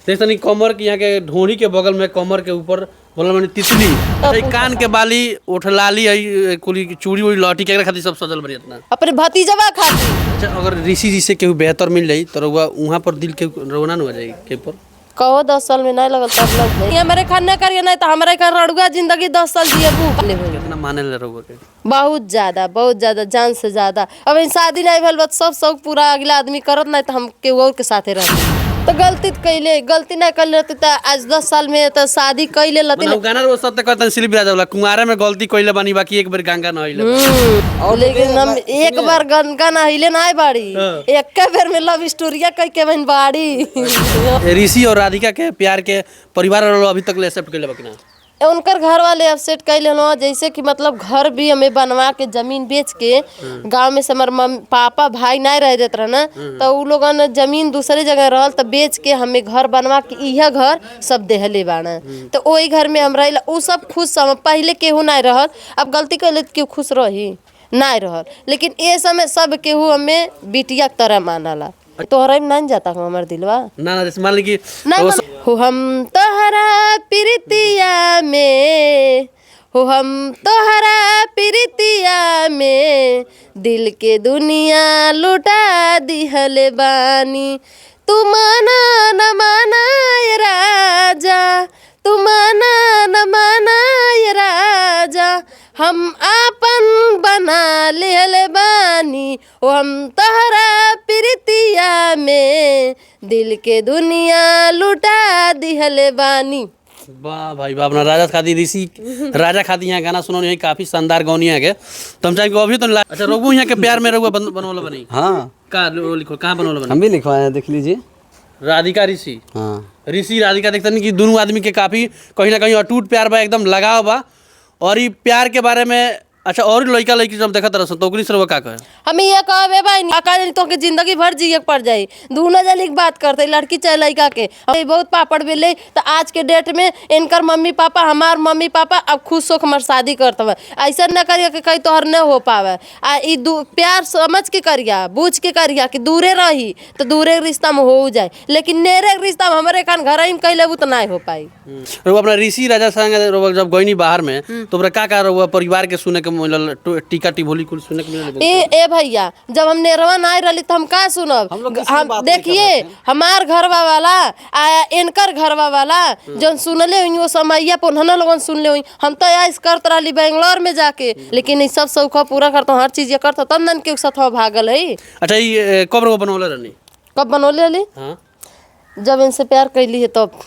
देख तनी कमर के यहाँ के ढोड़ी के बगल में कमर के ऊपर बोला मैंने तितली कान के बाली उठलाली कुली चूड़ी उड़ी लौटी के खातिर सब सजल बड़ी इतना अपने भतीजवा खातिर। अच्छा अगर ऋषि जी से केहू बेहतर मिल जाई तो रउआ वहाँ पर दिल के रोना न हो जाई के पर कहो 10 साल में नहीं लगल तब लग जाए हमारे खाना करिए नहीं तो हमारे घर रड़ुआ जिंदगी 10 साल जिए भूख ले कितना माने ले रउआ के बहुत ज्यादा जान से ज्यादा। अब इन शादी नहीं भेल बस सब शौक पूरा अगला आदमी करत नहीं तो हम के और के साथे रहते तो गलती नहीं कर लेते तो आज 10 साल में तो शादी कैले लते मतलब गाना रो सत्य कहतन सिलिप राजा वाला कुंवारे में गलती कइले बानी बाकी एक बार गंगा न होइले और लेकिन हम एक बार गंगा न हिले नहीं बाड़ी एक बेर में लव स्टोरिया कह के बन बाड़ी। ऋषि और राधिका के प्यार के परिवार वालों अभी तक ले एक्सेप्ट कइले बाकी ना उनकर घर वाले अपसेट कैले न जैसे कि मतलब घर भी हमें बनवा के जमीन बेच के गांव में से हमारे पापा भाई नहीं रह देते रहे ना तो उ लोग जमीन दूसरे जगह रहल तो बेच के हमें घर बनवा के यह घर सब देहले बाना तो वही घर में हम रह उ सब खुश हम पहले केहू नहीं रहल अब गलती कैले केहू खुश रही नहीं रहल लेकिन ये समय सब केहू हमें बिटिया की तरह मानला तोहरा में नहीं जाता हमार दिलवा ना जैसे मान ली कि हो हम तोहरा प्रीतिया में हो हम तोहरा प्रीतिया में दिल के दुनिया लुटा दिहले बानी तू माना न माना ये राजा तू माना न माना ये राजा हम आपन बना ले बानी ओ हम तोहरा प्रीतिया में दिल के दुनिया लुटा दिहले बानी। वाह भाई वाह अपना राजा खाती ऋषि राजा खाती यहाँ गाना सुनो यही काफी शानदार गौनी है के तुम चाहे को अभी तो अच्छा रोगू यहाँ के प्यार में रोगू बनोला बनी हाँ का लिखो कहाँ बनोला बनी हम भी लिखवाए हैं देख लीजिए राधिका ऋषि हाँ ऋषि राधिका देखते नहीं कि दोनों आदमी के काफी कहीं ना कहीं अटूट प्यार बा एकदम लगाव बा और ये प्यार के बारे में अच्छा और लड़का लड़की जब देखा तरह तो ओकरी से का कहे हम ये कहबे भाई का तो के जिंदगी भर जिए पड़ जाई दूना जलिक बात करते लड़की चाहे लड़का के बहुत पापड़ बेले तो आज के डेट में इनकर मम्मी पापा हमार मम्मी पापा अब खुद शोक हमार शादी करते हुए ऐसा न करिए कि कहीं तोहर न हो पावे आ प्यार समझ के करिया बूझ के करिया कि दूरे रही तो दूरे रिश्ता में हो जाए लेकिन नेरे रिश्ता में हमारे खान घर ही कैले तो नहीं हो पाई। अपना ऋषि राजा संग जब गईनी बाहर में तो का परिवार के सुने के टीका टिभोली कुल सुने के मिले ए भैया जब हम नेरवा नहीं रही तो हम का सुनब हम देखिए हमार घरवा वाला आया इनकर घरवा वाला जो सुनले हुई वो समैया पुनः लोगन सुनले हुई हम तो ऐस करत रही बेंगलोर में जाके लेकिन ये सब शौक पूरा करता हर चीज करता तब नन के साथ भागल है। अच्छा ये कब बनौले रहनी कब बनौले रही हाँ जब इनसे प्यार कैली है तब